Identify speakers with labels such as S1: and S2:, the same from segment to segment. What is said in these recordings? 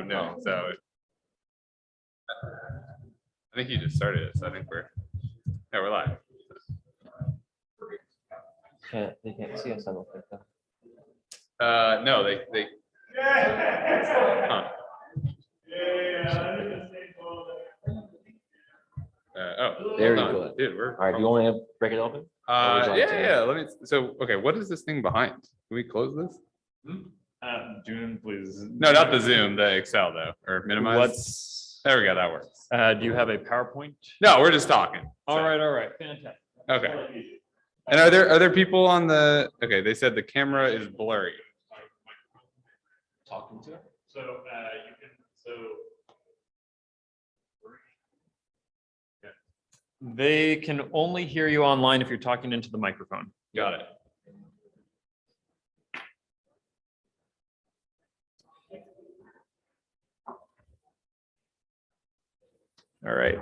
S1: no. So I think you just started it. So I think we're live.
S2: They can't see us, I don't think.
S1: No, they. Huh. Oh,
S2: Very
S1: hold on.
S2: good.
S1: Dude. We're
S2: All right, do you want to break it open?
S1: yeah. Let me. So okay, what is this thing behind? Can we close this?
S3: June, please.
S1: No, not the Zoom, the Excel though, or minimize. There we go. That works.
S3: Do you have a PowerPoint?
S1: No, we're just talking.
S3: All right, fantastic.
S1: Okay. And are there people on the? Okay, they said the camera is blurry.
S2: Talking to it.
S3: So you can They can only hear you online if you're talking into the microphone.
S1: Got it.
S3: All right.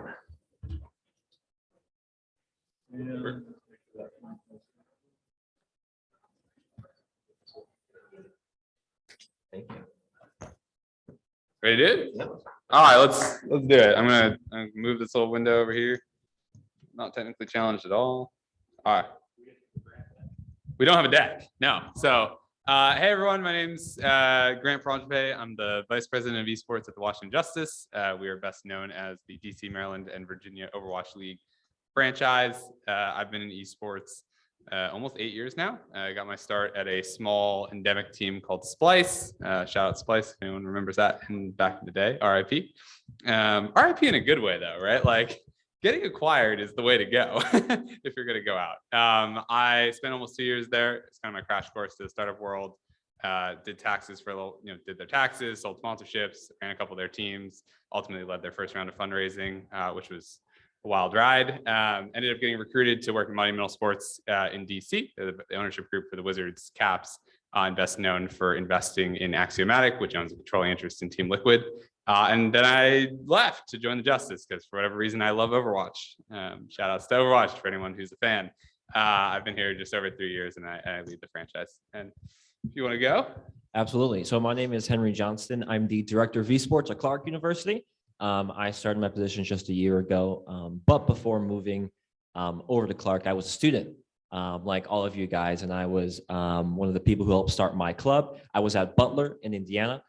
S2: Thank you.
S1: Ready to do it?
S2: Yeah.
S1: All right, let's do it. I'm gonna move this little window over here. Not technically challenged at all. All right. We don't have a deck. No. So hey everyone, my name's Grant Prongepe. I'm the Vice President of Esports at the Washington Justice. We are best known as the DC, Maryland, and Virginia Overwatch League franchise. I've been in esports almost 8 years now. I got my start at a small endemic team called Splice. Shout out Splice, if anyone remembers that back in the day. RIP. RIP in a good way though, right? Like getting acquired is the way to go if you're going to go out. I spent almost 2 years there. It's kind of my crash course to the startup world. Did taxes for a little, did their taxes, sold sponsorships, ran a couple of their teams, ultimately led their first round of fundraising, which was a wild ride. Ended up getting recruited to work in Monumental Sports in DC, the ownership group for the Wizards Caps, and best known for investing in Axiomatic, which owns a controlling interest in Team Liquid. And then I left to join the Justice because for whatever reason, I love Overwatch. Shout outs to Overwatch for anyone who's a fan. I've been here just over 3 years and I lead the franchise. And if you want to go.
S2: Absolutely. So my name is Henry Johnston. I'm the Director of Esports at Clark University. I started my position just a year ago, but before moving over to Clark, I was a student like all of you guys, and I was one of the people who helped start my club. I was at Butler in Indiana.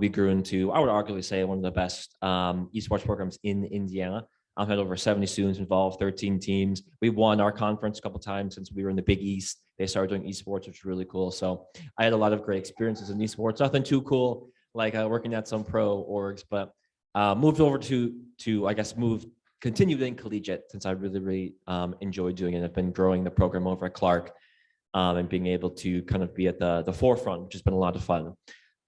S2: We grew into, I would arguably say, one of the best esports programs in Indiana. I've had over 70 students involved, 13 teams. We won our conference a couple of times since we were in the Big East. They started doing esports, which was really cool. So I had a lot of great experiences in esports. Nothing too cool like working at some pro orgs, but moved over continued in collegiate since I really enjoyed doing it. I've been growing the program over at Clark and being able to kind of be at the forefront, which has been a lot of fun.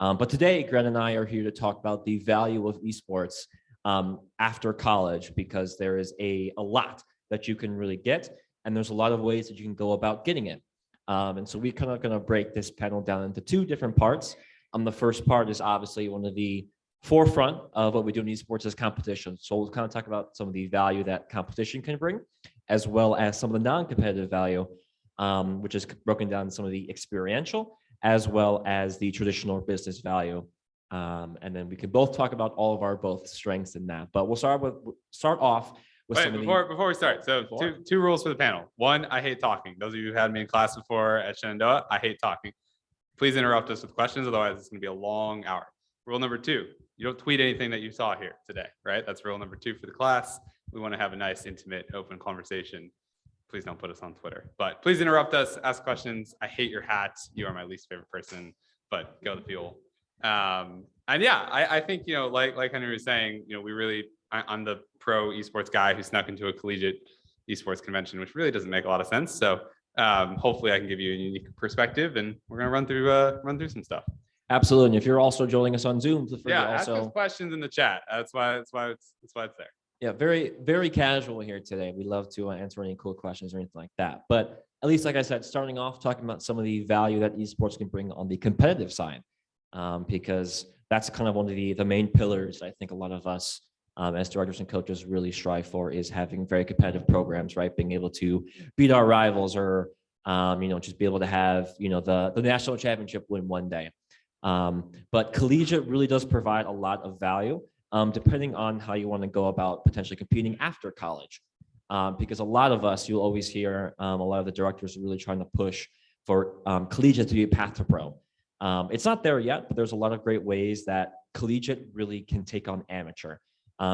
S2: But today, Grant and I are here to talk about the value of esports after college, because there is a lot that you can really get, and there's a lot of ways that you can go about getting it. And so we kind of going to break this panel down into two different parts. The first part is obviously one of the forefront of what we do in esports is competition. So we'll kind of talk about some of the value that competition can bring, as well as some of the non-competitive value, which is broken down in some of the experiential, as well as the traditional business value. And then we can both talk about all of our both strengths in that. But we'll start off with
S1: Wait, before we start. So two rules for the panel. One, I hate talking. Those of you who had me in class before at Shenandoah, I hate talking. Please interrupt us with questions. Otherwise, it's going to be a long hour. Rule number 2, you don't tweet anything that you saw here today, right? That's rule number 2 for the class. We want to have a nice, intimate, open conversation. Please don't put us on Twitter, but please interrupt us, ask questions. I hate your hat. You are my least favorite person, but go the fuel. And yeah, I think, like Henry was saying, I'm the pro esports guy who snuck into a collegiate esports convention, which really doesn't make a lot of sense. So hopefully I can give you a unique perspective, and we're going to run through some stuff.
S2: Absolutely. And if you're also joining us on Zoom, feel free to
S1: ask us questions in the chat. That's why it's there.
S2: Yeah, very, very casual here today. We love to answer any cool questions or anything like that. But at least, like I said, starting off talking about some of the value that esports can bring on the competitive side, because that's kind of one of the main pillars I think a lot of us as directors and coaches really strive for, is having very competitive programs, right? Being able to beat our rivals, or just be able to have the national championship win one day. But collegiate really does provide a lot of value, depending on how you want to go about potentially competing after college. Because a lot of us, you'll always hear a lot of the directors are really trying to push for collegiate to be a path to pro. It's not there yet, but there's a lot of great ways that collegiate really can take on amateur.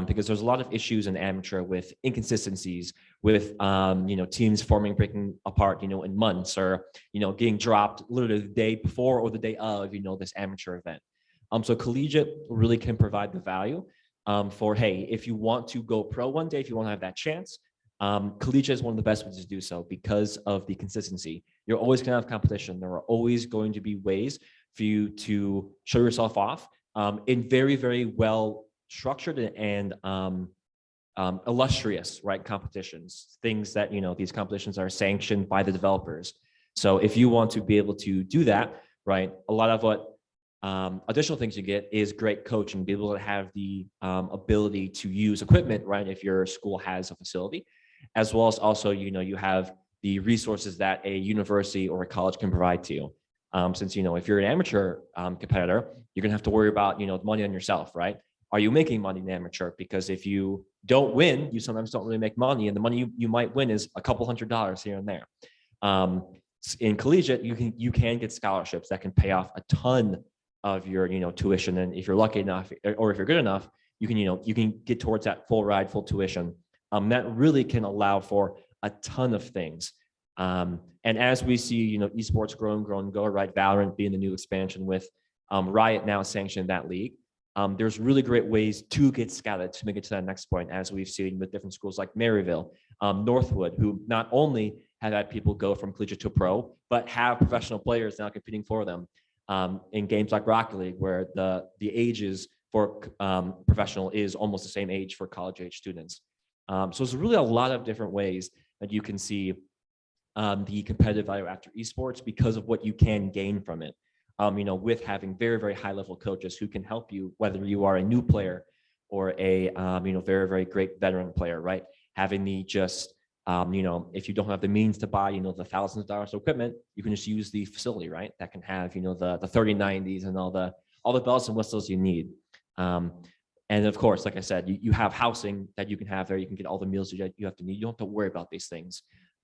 S2: Because there's a lot of issues in amateur with inconsistencies, with teams breaking apart, in months, or getting dropped literally the day before or the day of this amateur event. So collegiate really can provide the value for, hey, if you want to go pro one day, if you want to have that chance, collegiate is one of the best ways to do so because of the consistency. You're always going to have competition. There are always going to be ways for you to show yourself off in very, very well structured and illustrious, right, competitions, things that these competitions are sanctioned by the developers. So if you want to be able to do that, right, a lot of what additional things you get is great coaching, be able to have the ability to use equipment, right, if your school has a facility, as well as also you have the resources that a university or a college can provide to you. Since if you're an amateur competitor, you're gonna have to worry about money on yourself, right? Are you making money in amateur? Because if you don't win, you sometimes don't really make money, and the money you might win is a couple $100s here and there. In collegiate, you can get scholarships that can pay off a ton of your tuition, and if you're lucky enough, or if you're good enough, you can get towards that full ride, full tuition. That really can allow for a ton of things. And as we see, esports grow and go, right? Valorant being the new expansion with Riot now sanctioning that league. There's really great ways to get scouted to make it to that next point, as we've seen with different schools like Maryville, Northwood, who not only have had people go from collegiate to pro, but have professional players now competing for them in games like Rocket League, where the ages for professional is almost the same age for college age students. So there's really a lot of different ways that you can see the competitive value after esports because of what you can gain from it. With having very, very high level coaches who can help you, whether you are a new player or a, very, very great veteran player, right? Having the just, if you don't have the means to buy, the thousands of dollars of equipment, you can just use the facility, right? That can have, the 3090s and all the bells and whistles you need. And of course, like I said, you have housing that you can have there. You can get all the meals you have to need. You don't have to worry about these things.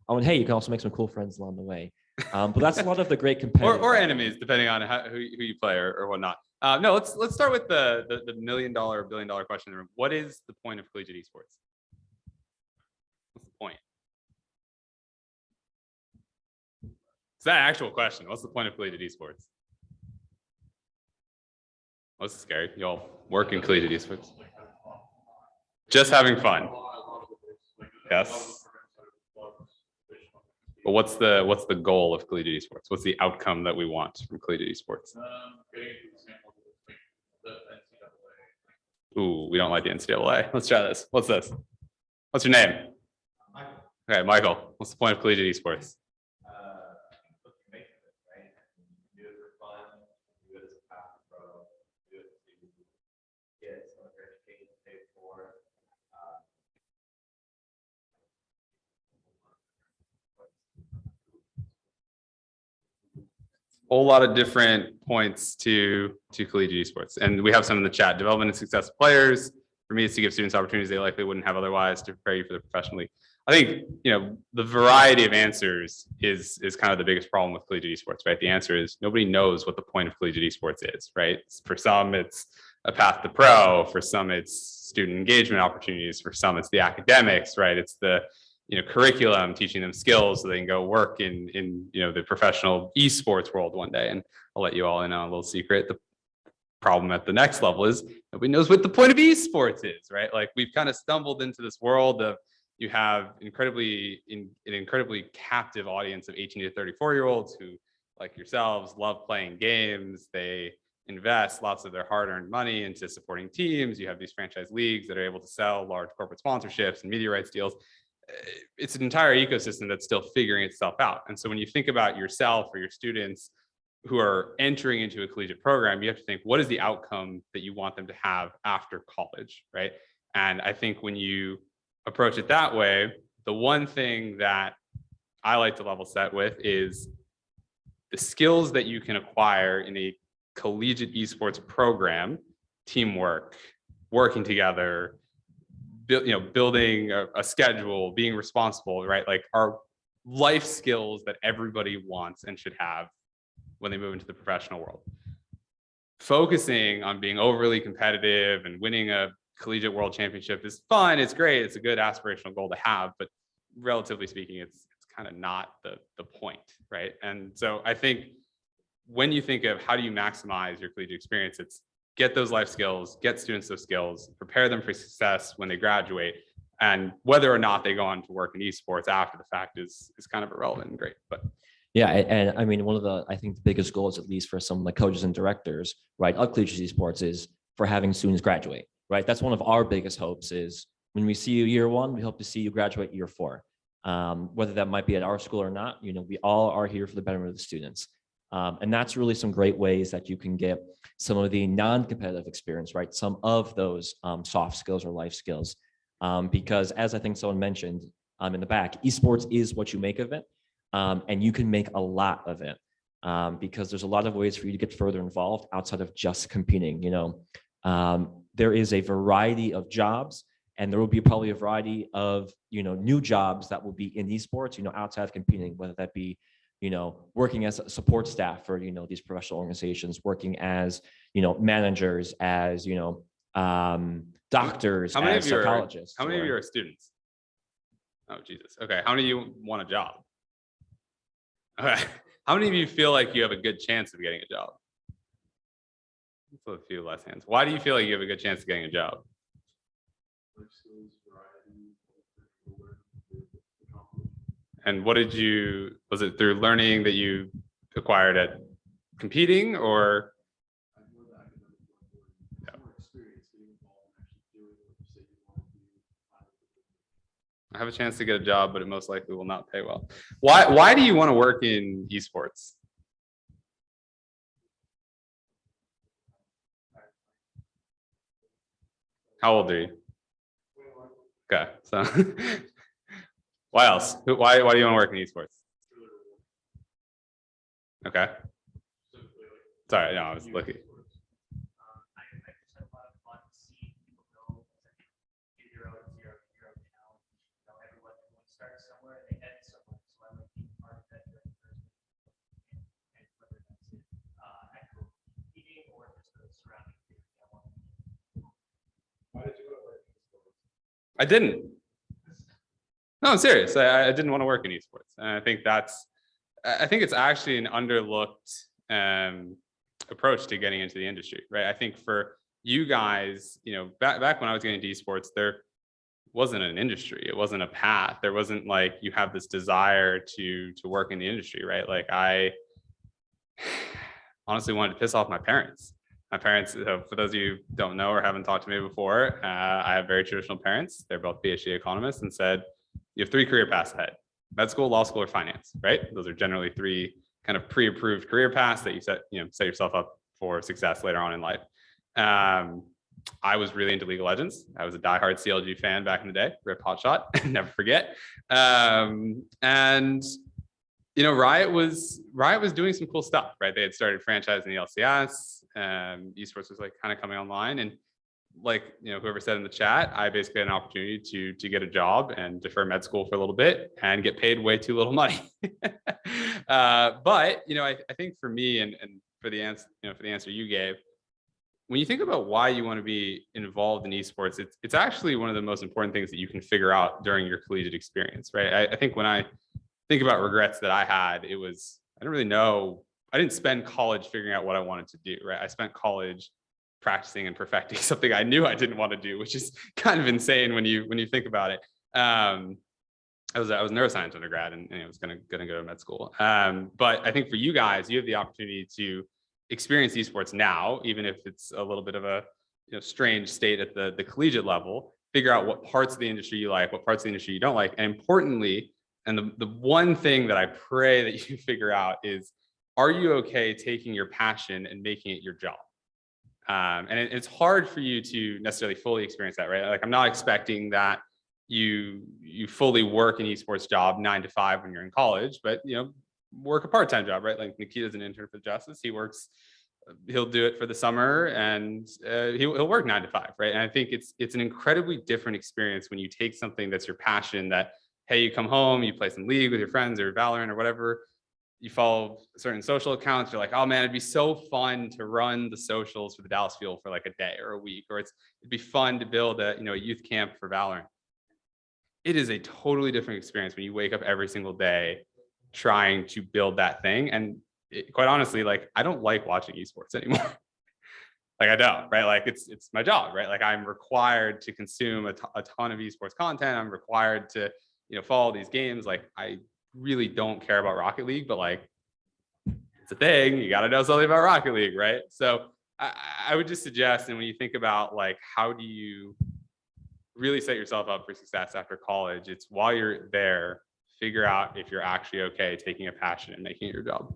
S2: Oh, and hey, you can also make some cool friends along the way. But that's a lot of the great competitive
S1: or enemies, depending on who you play or whatnot. No, let's start with the $1 million, $1 billion question in the room. What is the point of collegiate esports? What's the point? It's that actual question. What's the point of collegiate esports? What's scary? Y'all work in collegiate esports. Just having fun. Yes. But what's the goal of collegiate esports? What's the outcome that we want from collegiate esports? Ooh, we don't like the NCAA. Let's try this. What's this? What's your name? Michael. Okay, Michael. What's the point of collegiate esports? Whole lot of different points to collegiate esports, and we have some in the chat. Development and success of players. For me, it's to give students opportunities they likely wouldn't have otherwise to prepare you for the professional league. I think the variety of answers is kind of the biggest problem with collegiate esports, right? The answer is nobody knows what the point of collegiate esports is, right? For some, it's a path to pro. For some, it's student engagement opportunities. For some, it's the academics, right? It's the curriculum, teaching them skills so they can go work in the professional esports world one day. And I'll let you all in on a little secret. The problem at the next level is nobody knows what the point of esports is, right? Like we've kind of stumbled into this world of you have an incredibly captive audience of 18 to 34-year-olds who, like yourselves, love playing games. They invest lots of their hard-earned money into supporting teams. You have these franchise leagues that are able to sell large corporate sponsorships and media rights deals. It's an entire ecosystem that's still figuring itself out. And so when you think about yourself or your students who are entering into a collegiate program, you have to think, what is the outcome that you want them to have after college, right? And I think when you approach it that way, the one thing that I like to level set with is the skills that you can acquire in a collegiate esports program, teamwork, working together, building a schedule, being responsible, right? Like are life skills that everybody wants and should have when they move into the professional world. Focusing on being overly competitive and winning a collegiate world championship is fun. It's great. It's a good aspirational goal to have, but relatively speaking, it's kind of not the point, right? And so I think when you think of how do you maximize your collegiate experience, it's get those life skills, get students those skills, prepare them for success when they graduate, and whether or not they go on to work in esports after the fact is kind of irrelevant and great. But
S2: yeah, and I mean, I think the biggest goals, at least for some of the coaches and directors, right, of collegiate esports, is for having students graduate, right? That's one of our biggest hopes is when we see you year one, we hope to see you graduate year 4. Whether that might be at our school or not, we all are here for the betterment of the students. And that's really some great ways that you can get some of the non-competitive experience, right? Some of those soft skills or life skills. Because as I think someone mentioned in the back, esports is what you make of it. And you can make a lot of it because there's a lot of ways for you to get further involved outside of just competing. There is a variety of jobs, and there will be probably a variety of new jobs that will be in esports, outside of competing, whether that be working as a support staff for these professional organizations, working as managers, as doctors, as psychologists.
S1: How many of you are students? Oh Jesus. Okay. How many of you want a job? Okay. How many of you feel like you have a good chance of getting a job? A few less hands. Why do you feel like you have a good chance of getting a job? And was it through learning that you acquired at competing, or? I have a chance to get a job, but it most likely will not pay well. Why do you want to work in esports? How old are you? Okay, so why else? Why do you want to work in esports? Okay. Sorry, no, I was looking. I didn't. No, I'm serious. I didn't want to work in esports, and I think it's actually an underlooked approach to getting into the industry, right? I think for you guys, back when I was getting into esports, there wasn't an industry. It wasn't a path. There wasn't like you have this desire to work in the industry, right? Like I honestly wanted to piss off my parents. My parents, for those of you who don't know or haven't talked to me before, I have very traditional parents. They're both PhD economists, and said, you have 3 career paths ahead: med school, law school, or finance, right? Those are generally 3 kind of pre-approved career paths that you set yourself up for success later on in life. I was really into League of Legends. I was a diehard CLG fan back in the day. Rip Hotshot, never forget. And Riot was doing some cool stuff, right? They had started franchising the LCS. Esports was like kind of coming online, and like whoever said in the chat, I basically had an opportunity to get a job and defer med school for a little bit and get paid way too little money. But I think for me and for the answer you gave, when you think about why you want to be involved in esports, it's actually one of the most important things that you can figure out during your collegiate experience, right? I think when I think about regrets that I had, I didn't really know. I didn't spend college figuring out what I wanted to do, right? I spent college practicing and perfecting something I knew I didn't want to do, which is kind of insane when you think about it. I was neuroscience undergrad, and I was gonna go to med school. But I think for you guys, you have the opportunity to experience esports now, even if it's a little bit of a strange state at the collegiate level. Figure out what parts of the industry you like, what parts of the industry you don't like, and importantly, and the one thing that I pray that you figure out is, are you okay taking your passion and making it your job? And it's hard for you to necessarily fully experience that, right? Like I'm not expecting that you fully work an esports job 9 to 5 when you're in college, but work a part-time job, right? Like Nikita's an intern for Justice. He works he'll do it for the summer, and he'll work 9 to 5, right? And I think it's an incredibly different experience when you take something that's your passion, that, hey, you come home, you play some League with your friends or Valorant or whatever, you follow certain social accounts, you're like, oh man, it'd be so fun to run the socials for the Dallas Fuel for like a day or a week, or it'd be fun to build a youth camp for Valorant. It is a totally different experience when you wake up every single day trying to build that thing. And quite honestly, like, I don't like watching esports anymore. Like, I don't, right? Like, it's my job, right? Like, I'm required to consume a ton of esports content. I'm required to, follow these games. Like, I really don't care about Rocket League, but like, it's a thing. You got to know something about Rocket League, right? So I would just suggest, and when you think about like, how do you really set yourself up for success after college, it's while you're there, figure out if you're actually okay taking a passion and making it your job.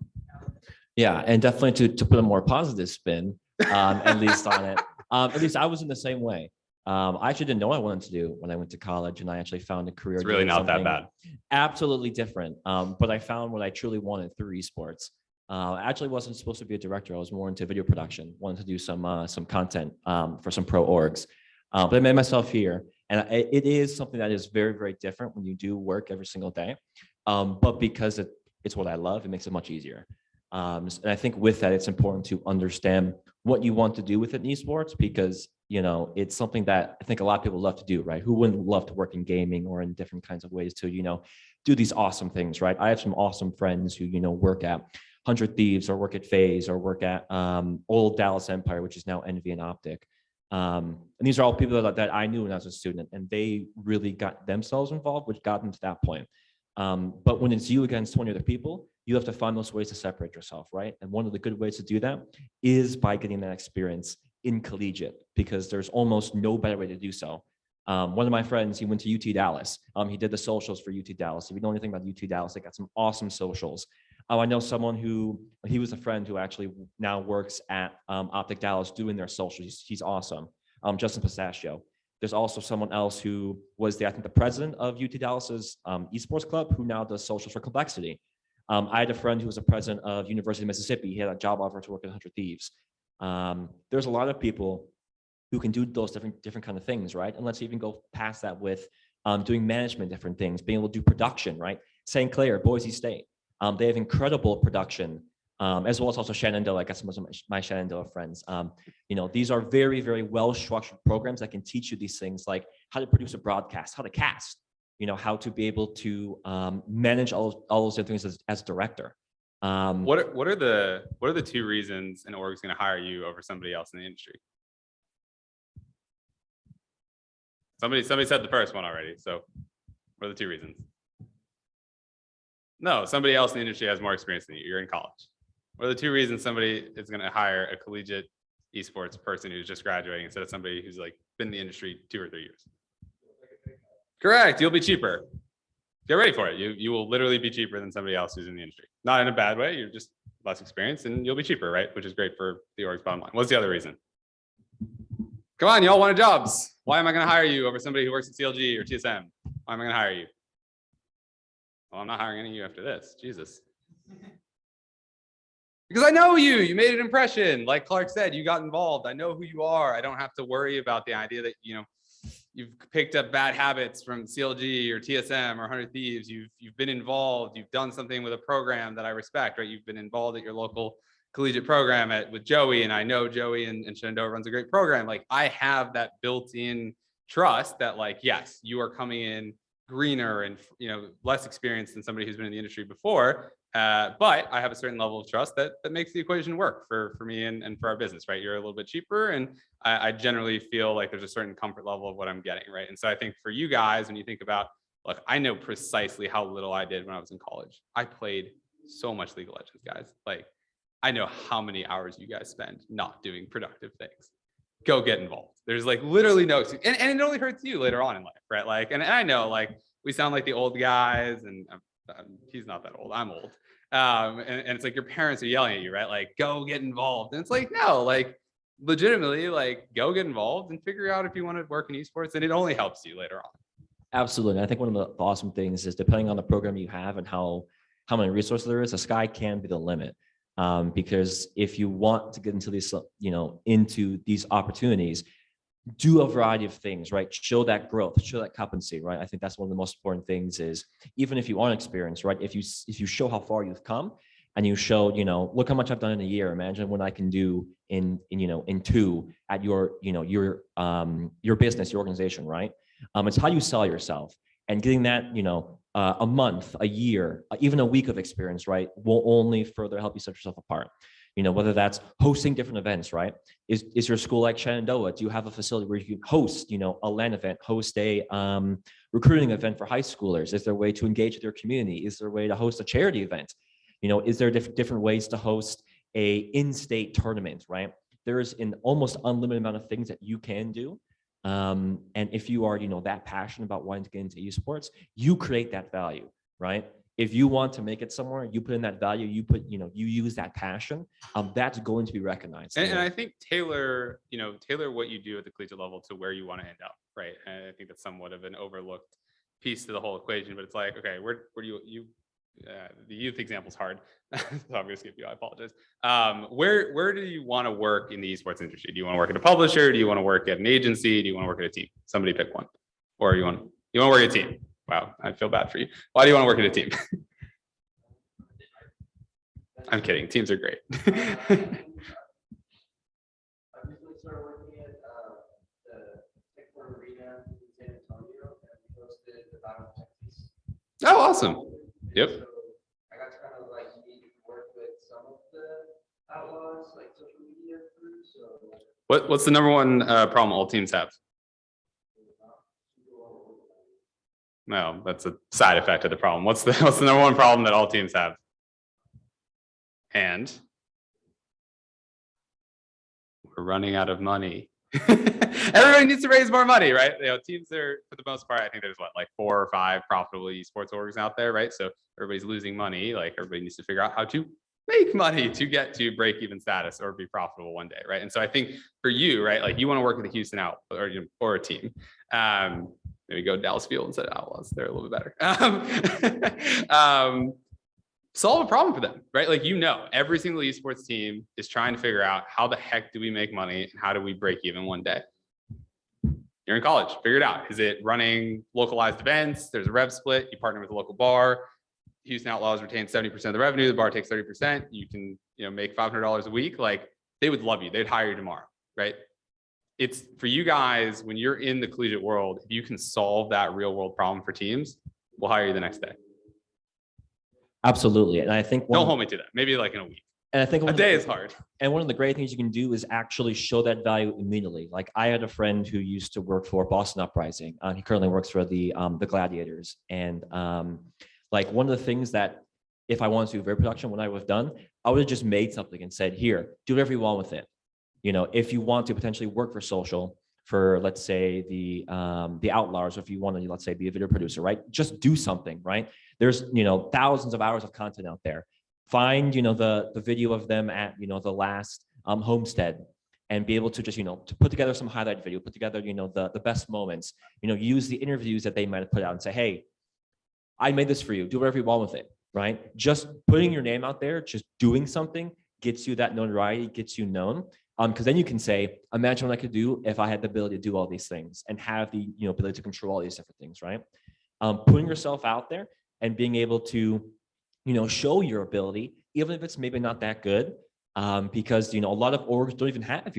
S2: Yeah, and definitely to put a more positive spin, at least on it. At least I was in the same way. I actually didn't know what I wanted to do when I went to college, and I actually found a career.
S1: It's really not that bad.
S2: Absolutely different. But I found what I truly wanted through esports. I actually wasn't supposed to be a director. I was more into video production, wanted to do some content for some pro orgs. But I made myself here, and it is something that is very, very different when you do work every single day. But because it's what I love, it makes it much easier. And I think with that, it's important to understand what you want to do with it in esports, because it's something that I think a lot of people love to do, right? Who wouldn't love to work in gaming or in different kinds of ways to do these awesome things, right? I have some awesome friends who work at 100 Thieves or work at FaZe or work at old Dallas Empire, which is now Envy and Optic. And these are all people that I knew when I was a student, and they really got themselves involved, which got them to that point. But when it's you against 20 other people, you have to find those ways to separate yourself, right? And one of the good ways to do that is by getting that experience in collegiate, because there's almost no better way to do so. One of my friends, he went to UT Dallas. He did the socials for UT Dallas. If you know anything about UT Dallas, they got some awesome socials. I know someone he was a friend who actually now works at Optic Dallas doing their socials. He's awesome. Justin Pistachio. There's also someone else who was I think the president of UT Dallas's esports club, who now does socials for Complexity. I had a friend who was the president of University of Mississippi. He had a job offer to work at 100 Thieves. There's a lot of people who can do those different kind of things, right? And let's even go past that with doing management, different things, being able to do production, right? St. Clair, Boise State. They have incredible production, as well as also Shenandoah. I got some of my Shenandoah friends. These are very, very well-structured programs that can teach you these things, like how to produce a broadcast, how to cast, how to be able to manage all those different things as director.
S1: What are the two reasons an org is going to hire you over somebody else in the industry? Somebody said the first one already. So what are the two reasons? No, somebody else in the industry has more experience than you. You're in college. What are the two reasons somebody is going to hire a collegiate esports person who's just graduating instead of somebody who's like been in the industry 2 or 3 years? Correct. You'll be cheaper. Get ready for it. You will literally be cheaper than somebody else who's in the industry. Not in a bad way. You're just less experienced and you'll be cheaper, right? Which is great for the org's bottom line. What's the other reason? Come on, y'all wanted jobs. Why am I going to hire you over somebody who works at CLG or TSM? Why am I going to hire you? Well, I'm not hiring any of you after this. Jesus. Because I know you. You made an impression. Like Clark said, you got involved. I know who you are. I don't have to worry about the idea that, you've picked up bad habits from CLG or TSM or 100 Thieves. You've been involved. You've done something with a program that I respect, right? You've been involved at your local collegiate program with Joey, and I know Joey and Shenandoah runs a great program. Like, I have that built-in trust that, like, yes, you are coming in greener and less experienced than somebody who's been in the industry before. But I have a certain level of trust that makes the equation work for me and for our business, right? You're a little bit cheaper, and I generally feel like there's a certain comfort level of what I'm getting, right? And so I think for you guys, when you think about, look, I know precisely how little I did when I was in college. I played so much League of Legends, guys. Like, I know how many hours you guys spend not doing productive things. Go get involved. There's like literally no excuse. And it only hurts you later on in life, right? Like, and I know, like, we sound like the old guys, and he's not that old. I'm old. And it's like your parents are yelling at you, right? Like, go get involved. And it's like, no, like, legitimately, like, go get involved and figure out if you want to work in esports, and it only helps you later on.
S2: Absolutely. And I think one of the awesome things is, depending on the program you have and how many resources there is, the sky can be the limit. Because if you want to get into these, into these opportunities, do a variety of things, right? Show that growth, show that competency, right? I think that's one of the most important things is even if you aren't experienced, right? If you show how far you've come and you show, look how much I've done in a year. Imagine what I can do in 2 at your business, your organization, right? It's how you sell yourself and getting that, a month, a year, even a week of experience, right? Will only further help you set yourself apart. Whether that's hosting different events, right? Is your school like Shenandoah? Do you have a facility where you can host, a LAN event, host a recruiting event for high schoolers? Is there a way to engage with your community? Is there a way to host a charity event? Is there different ways to host a in-state tournament, right? There's an almost unlimited amount of things that you can do. And if you are, that passionate about wanting to get into esports, you create that value, right? If you want to make it somewhere, you put in that value, you use that passion, that's going to be recognized.
S1: And I think tailor what you do at the collegiate level to where you want to end up, right? And I think that's somewhat of an overlooked piece to the whole equation, but it's like, okay, where do you the youth example is hard, so I'm gonna skip you, I apologize. Where do you want to work in the esports industry? Do you want to work at a publisher? Do you want to work at an agency? Do you want to work at a team? Somebody pick one. Or you want to work at a team? Wow, I feel bad for you. Why do you want to work at a team? I'm kidding. Teams are great.
S4: I recently started working at the Tech Arena in San Antonio, and we hosted the Battle of Texas.
S1: Oh, awesome. Yep.
S4: So I got to kind of like work with some of the outlaws, like social media groups. So
S1: What's the number one problem all teams have? No, that's a side effect of the problem. What's the number one problem that all teams have? And we're running out of money. Everybody needs to raise more money, right? Teams are, for the most part, I think there's like 4 or 5 profitable esports orgs out there, right? So everybody's losing money. Like everybody needs to figure out how to make money to get to break even status or be profitable one day, right? And so I think for you, right, like you want to work with the Houston Out or a team. Maybe go to Dallas Field instead of Outlaws. They're a little bit better. Solve a problem for them, right? Like, every single esports team is trying to figure out how the heck do we make money and how do we break even one day? You're in college, figure it out. Is it running localized events? There's a rev split. You partner with a local bar. Houston Outlaws retain 70% of the revenue. The bar takes 30%. You can, make $500 a week. Like, they would love you. They'd hire you tomorrow, right? It's for you guys, when you're in the collegiate world, if you can solve that real world problem for teams, we'll hire you the next day.
S2: Absolutely. And I think
S1: don't hold me to that. Maybe like in a week.
S2: And I think
S1: a day is hard.
S2: And one of the great things you can do is actually show that value immediately. Like I had a friend who used to work for Boston Uprising. He currently works for the Gladiators. And like one of the things that if I wanted to do video production, what I would have done, I would have just made something and said, here, do whatever you want with it. If you want to potentially work for social, for let's say the Outlaws, or if you want to, let's say, be a video producer, right? Just do something, right? There's, thousands of hours of content out there. Find, the video of them at, the last homestead and be able to just, to put together some highlight video, put together, the best moments, use the interviews that they might have put out and say, hey, I made this for you. Do whatever you want with it, right? Just putting your name out there, just doing something gets you that notoriety, gets you known. Because then you can say, imagine what I could do if I had the ability to do all these things and have the ability to control all these different things, right? Putting yourself out there and being able to, show your ability, even if it's maybe not that good, because a lot of orgs don't even have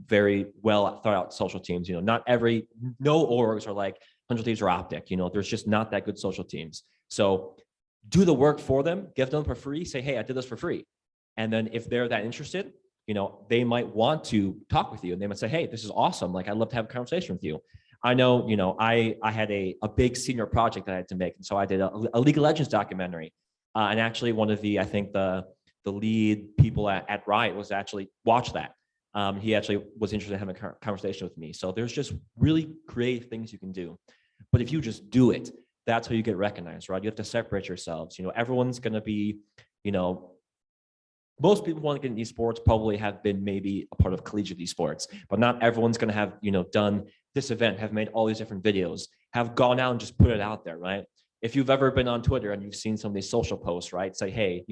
S2: very well thought out social teams. No orgs are like 100 Thieves or Optic. There's just not that good social teams. So do the work for them, give them for free. Say, hey, I did this for free, and then if they're that interested, they might want to talk with you and they might say, hey, this is awesome. Like, I'd love to have a conversation with you. I know, I had a big senior project that I had to make. And so I did a League of Legends documentary. And actually one of I think the lead people at Riot was actually watched that. He actually was interested in having a conversation with me. So there's just really creative things you can do. But if you just do it, that's how you get recognized, right? You have to separate yourselves. Everyone's going to be, most people who want to get into esports probably have been maybe a part of collegiate esports, but not everyone's going to have, done this event, have made all these different videos, have gone out and just put it out there, right? If you've ever been on Twitter and you've seen some of these social posts, right? Say, hey,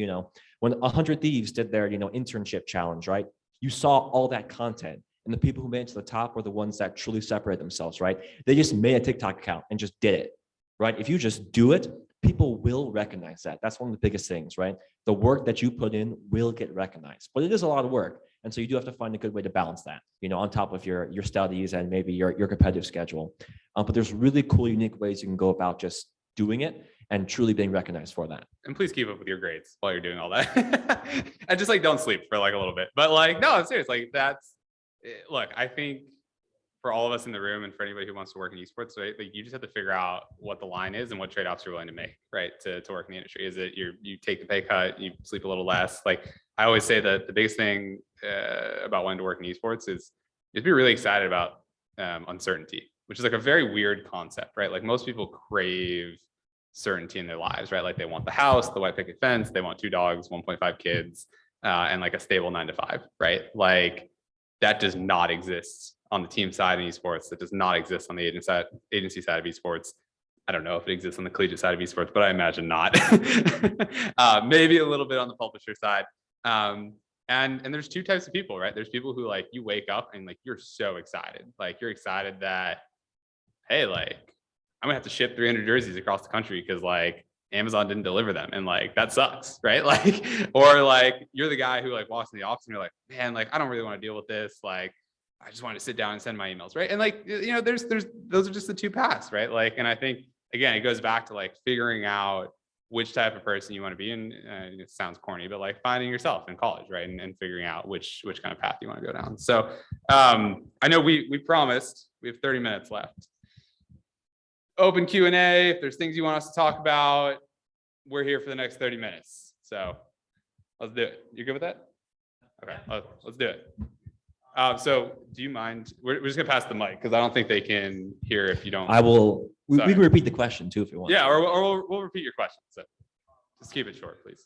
S2: when 100 Thieves did their, internship challenge, right? You saw all that content. And the people who made it to the top were the ones that truly separate themselves, right? They just made a TikTok account and just did it, right? If you just do it, people will recognize that. That's one of the biggest things, right? The work that you put in will get recognized, but it is a lot of work. And so you do have to find a good way to balance that, on top of your studies and maybe your competitive schedule. But there's really cool, unique ways you can go about just doing it and truly being recognized for that.
S1: And please keep up with your grades while you're doing all that. And just don't sleep for a little bit. But no, I'm serious. Look, I think for all of us in the room and for anybody who wants to work in esports, right? You just have to figure out what the line is and what trade-offs you're willing to make, right? To work in the industry. Is it you take the pay cut, you sleep a little less? I always say that the biggest thing about wanting to work in esports is be really excited about uncertainty, which is a very weird concept, right? Most people crave certainty in their lives, right? They want the house, the white picket fence, they want 2 dogs, 1.5 kids, and a stable 9 to 5, right? That does not exist on the team side in esports. That does not exist on the agency side of esports. I don't know if it exists on the collegiate side of esports, but I imagine not. Maybe a little bit on the publisher side. And there's 2 types of people, right? There's people who you wake up and you're so excited. You're excited that, hey, I'm gonna have to ship 300 jerseys across the country because Amazon didn't deliver them. And that sucks, right? Or you're the guy who walks in the office and you're like, man, I don't really want to deal with this. I just want to sit down and send my emails, right? And there's those are just the 2 paths, right? And I think, again, it goes back to figuring out which type of person you want to be in. It sounds corny, but finding yourself in college, right? And figuring out which kind of path you want to go down. So I know we promised we have 30 minutes left. Open Q&A. If there's things you want us to talk about, we're here for the next 30 minutes. So let's do it. You good with that? Okay, let's do it. So do you mind? We're just gonna pass the mic because I don't think they can hear if you don't.
S2: I will. We can repeat the question too if you want.
S1: Yeah, or we'll repeat your question. So just keep it short, please.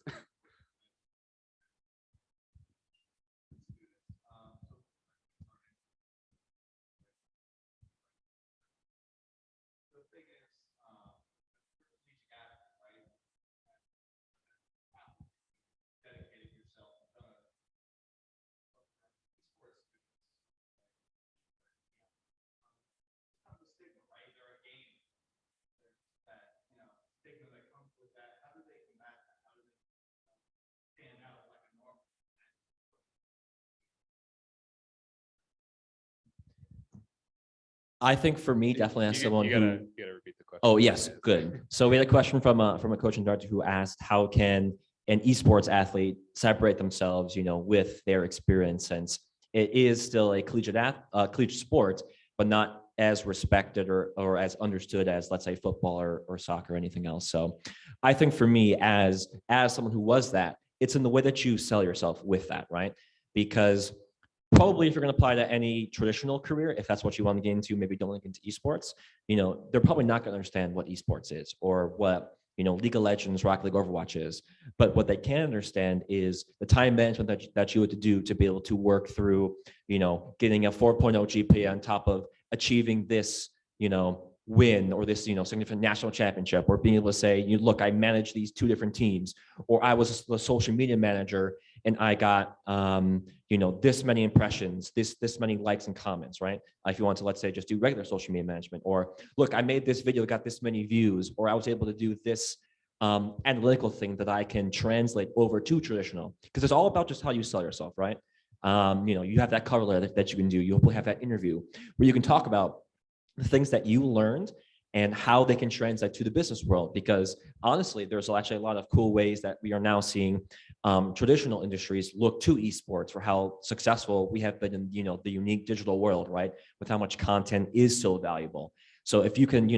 S2: I think for me, definitely as someone
S1: you gotta repeat the question.
S2: Oh, yes, good. So we had a question from a coach in Dart who asked, how can an esports athlete separate themselves, with their experience, since it is still a collegiate sport, but not as respected or as understood as, let's say, football or soccer or anything else. So I think for me, as someone who was that, it's in the way that you sell yourself with that, right? Because probably if you're going to apply to any traditional career, if that's what you want to get into, maybe don't look into esports, they're probably not going to understand what esports is or what, League of Legends, Rocket League, Overwatch is. But what they can understand is the time management that you had to do to be able to work through, getting a 4.0 GPA on top of achieving this, win or this, significant national championship, or being able to say, look, I manage these 2 different teams, or I was the social media manager and I got, this many impressions, this many likes and comments, right? If you want to, let's say, just do regular social media management, or look, I made this video, got this many views, or I was able to do this analytical thing that I can translate over to traditional, because it's all about just how you sell yourself, right? You have that cover letter that you can do. You hopefully have that interview where you can talk about the things that you learned and how they can translate to the business world. Because honestly, there's actually a lot of cool ways that we are now seeing traditional industries look to esports for how successful we have been in, the unique digital world, right? With how much content is so valuable. So if you can,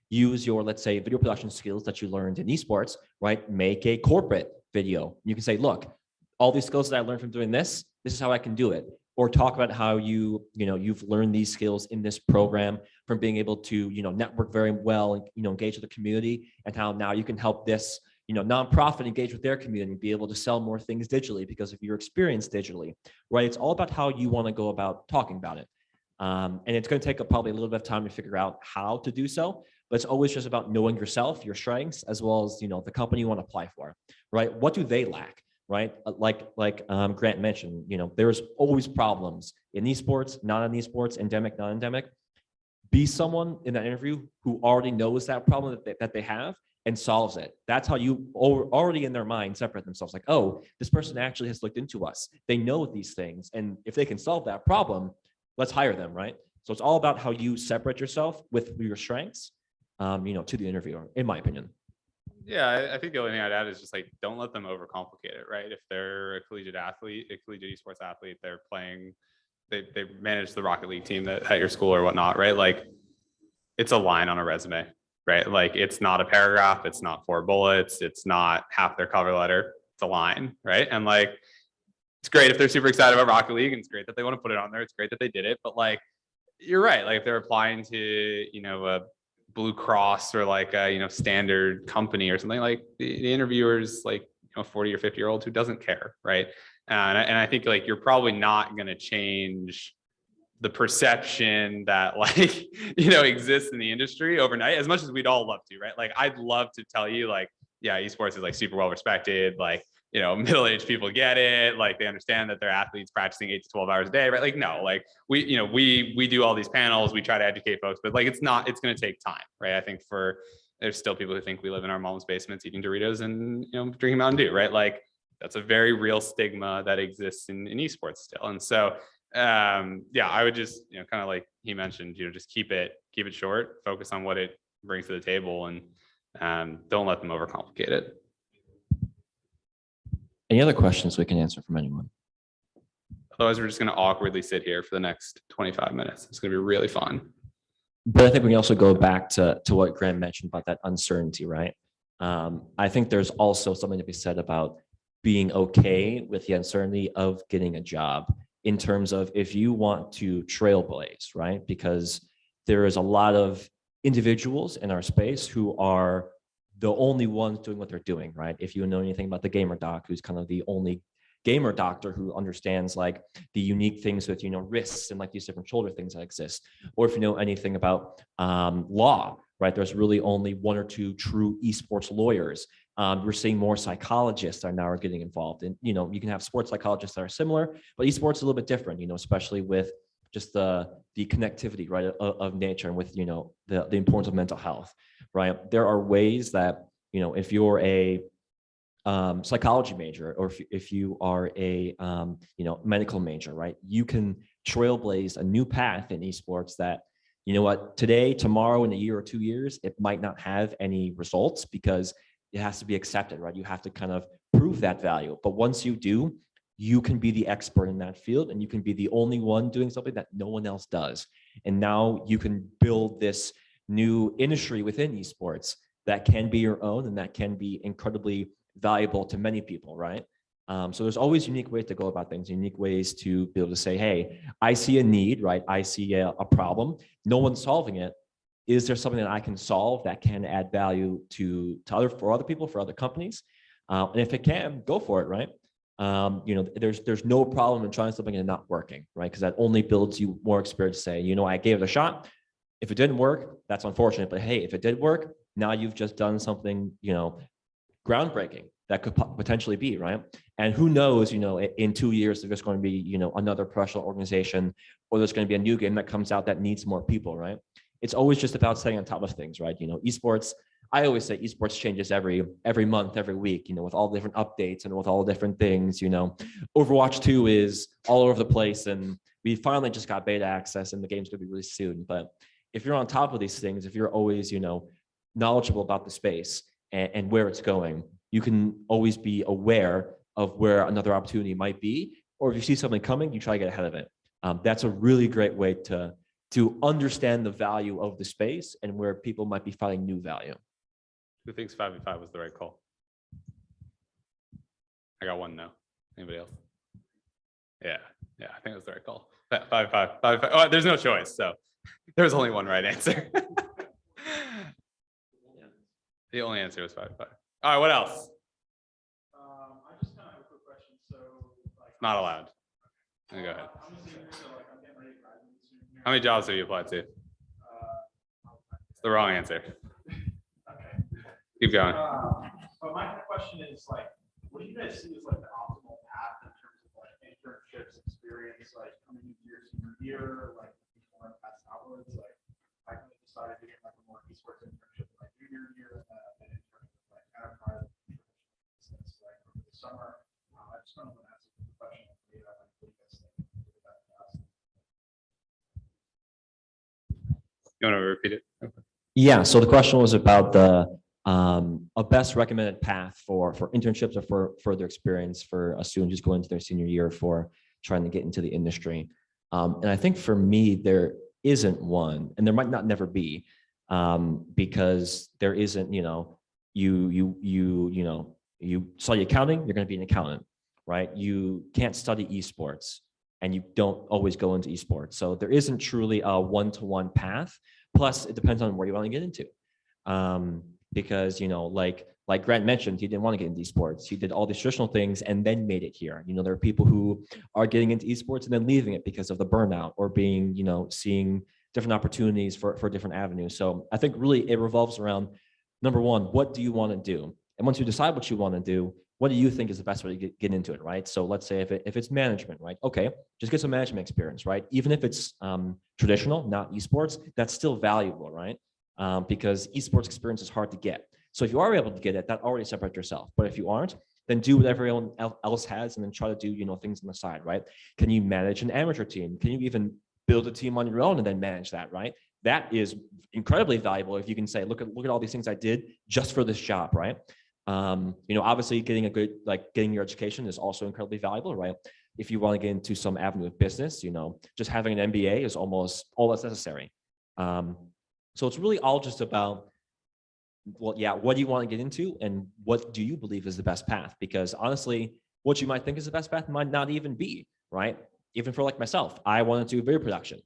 S2: use your, let's say, video production skills that you learned in esports, right? Make a corporate video. You can say, look, all these skills that I learned from doing this is how I can do it. Or talk about how you've learned these skills in this program from being able to, network very well and, engage with the community, and how now you can help this, nonprofit engage with their community and be able to sell more things digitally because of your experience digitally, right? It's all about how you want to go about talking about it. And it's going to take probably a little bit of time to figure out how to do so. but it's always just about knowing yourself, your strengths, as well as, the company you want to apply for, right? What do they lack, right? Like Grant mentioned, there's always problems in esports, not in esports, endemic, non-endemic. Be someone in that interview who already knows that problem that they have and solves it. That's how you already in their mind separate themselves. Like, oh, this person actually has looked into us. They know these things. And if they can solve that problem, let's hire them, right? So it's all about how you separate yourself with your strengths, to the interviewer, in my opinion.
S1: Yeah, I think the only thing I'd add is just like, don't let them overcomplicate it, right? If they're a collegiate athlete, a collegiate esports athlete, they're playing, they manage the Rocket League team at your school or whatnot, right? Like, it's a line on a resume, right? Like, it's not a paragraph, it's not 4 bullets, it's not half their cover letter, it's a line, right? And like, it's great if they're super excited about Rocket League, and it's great that they want to put it on there. It's great that they did it, but like, you're right. Like, if they're applying to, a Blue Cross or like a, standard company or something, like the interviewer's like, 40 or 50-year-old who doesn't care, right? And I think like, you're probably not going to change the perception that like, exists in the industry overnight, as much as we'd all love to, right? Like, I'd love to tell you like, yeah, esports is like super well respected. Like, middle-aged people get it. Like, they understand that they're athletes practicing 8 to 12 hours a day, right? Like, no, like we do all these panels, we try to educate folks, but like, it's going to take time, right? I think there's still people who think we live in our mom's basements eating Doritos and, drinking Mountain Dew, right? Like, that's a very real stigma that exists in esports still. And so, yeah, I would just, kind of like he mentioned, just keep it short, focus on what it brings to the table, and don't let them overcomplicate it.
S2: Any other questions we can answer from anyone?
S1: Otherwise, we're just going to awkwardly sit here for the next 25 minutes. It's going to be really fun.
S2: But I think we can also go back to what Graham mentioned about that uncertainty, right? I think there's also something to be said about being okay with the uncertainty of getting a job, in terms of if you want to trailblaze, right? Because there is a lot of individuals in our space who are the only ones doing what they're doing, right? If you know anything about the gamer doc, who's kind of the only gamer doctor who understands like the unique things with, wrists and like these different shoulder things that exist. Or if you know anything about law, right? There's really only 1 or 2 true esports lawyers. We're seeing more psychologists that now are getting involved. And, you can have sports psychologists that are similar, but esports is a little bit different, especially with just the connectivity, right, of nature, and with, the importance of mental health, right? There are ways that, if you're a psychology major, or if you are a, medical major, right, you can trailblaze a new path in esports that, today, tomorrow, in a year or 2 years, it might not have any results because it has to be accepted, right? You have to kind of prove that value. But once you do, you can be the expert in that field, and you can be the only one doing something that no one else does. And now you can build this new industry within esports that can be your own, and that can be incredibly valuable to many people, right? So there's always unique ways to go about things, unique ways to be able to say, hey, I see a need, right? I see a problem. No one's solving it. Is there something that I can solve that can add value for other people, for other companies? And if it can, go for it, right? There's no problem in trying something and not working, right? Because that only builds you more experience to say, I gave it a shot. If it didn't work, that's unfortunate. But hey, if it did work, now you've just done something, groundbreaking that could potentially be, right? And who knows, in 2 years, there's going to be, another professional organization, or there's going to be a new game that comes out that needs more people, right? It's always just about staying on top of things, right? Esports, I always say esports changes every month, every week, with all the different updates and with all the different things, Overwatch 2 is all over the place, and we finally just got beta access, and the game's gonna be released soon. But if you're on top of these things, if you're always, knowledgeable about the space and where it's going, you can always be aware of where another opportunity might be, or if you see something coming, you try to get ahead of it. That's a really great way to understand the value of the space and where people might be finding new value.
S1: Who thinks 5v5 was the right call? I got one no. Anybody else? Yeah, I think it was the right call. 5v5. Oh, there's no choice, so there's only one right answer. The only answer was 5v5. All right, what else?
S5: I just kind of have a quick question. So,
S1: Not allowed. Go ahead.
S5: I'm a senior, so I'm getting ready to graduate soon.
S1: How many jobs have you applied to? It's the wrong answer. Keep going.
S5: But my question is like, what do you guys see as like the optimal path in terms of like internships experience, like coming into your senior year, like before and past outwards, like I kind of decided to get like a more esports internship in my junior year and an intern with like enterprise business like over the summer. I just kind of want to ask you the question. Like, what do you guys think?
S1: You want to repeat it?
S2: Yeah. So the question was about the a best recommended path for internships or for further experience for a student who's going into their senior year for trying to get into the industry. And I think for me, there isn't one, and there might not never be, because there isn't, you study accounting, you're going to be an accountant, right? You can't study esports and you don't always go into esports. So there isn't truly a one-to-one path. Plus it depends on where you want to get into. Because, like Grant mentioned, he didn't want to get into esports. He did all these traditional things and then made it here. There are people who are getting into esports and then leaving it because of the burnout or being, seeing different opportunities for different avenues. So I think really it revolves around, number one, what do you want to do? And once you decide what you want to do, what do you think is the best way to get into it, right? So let's say if it's management, right? Okay, just get some management experience, right? Even if it's traditional, not esports, that's still valuable, right? Because esports experience is hard to get. So if you are able to get it, that already separates yourself. But if you aren't, then do what everyone else has and then try to do, things on the side, right? Can you manage an amateur team? Can you even build a team on your own and then manage that, right? That is incredibly valuable if you can say, look at all these things I did just for this job, right? Obviously getting getting your education is also incredibly valuable, right? If you want to get into some avenue of business, just having an MBA is almost all that's necessary. So it's really all just about, what do you want to get into and what do you believe is the best path? Because honestly, what you might think is the best path might not even be, right? Even for like myself, I wanted to do video production.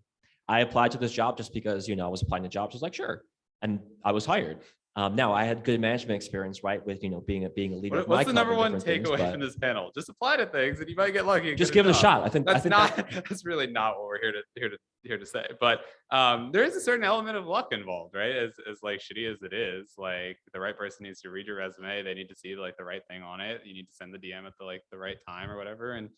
S2: I applied to this job just because, I was applying to jobs. I was like, sure. And I was hired. Now I had good management experience, right? With, being a leader.
S1: What's the number one takeaway from this panel? Just apply to things and you might get lucky.
S2: Just give it a shot. I think
S1: that's really not what we're here to say. But there is a certain element of luck involved, right? As like shitty as it is, like the right person needs to read your resume. They need to see like the right thing on it. You need to send the DM at the right time or whatever. And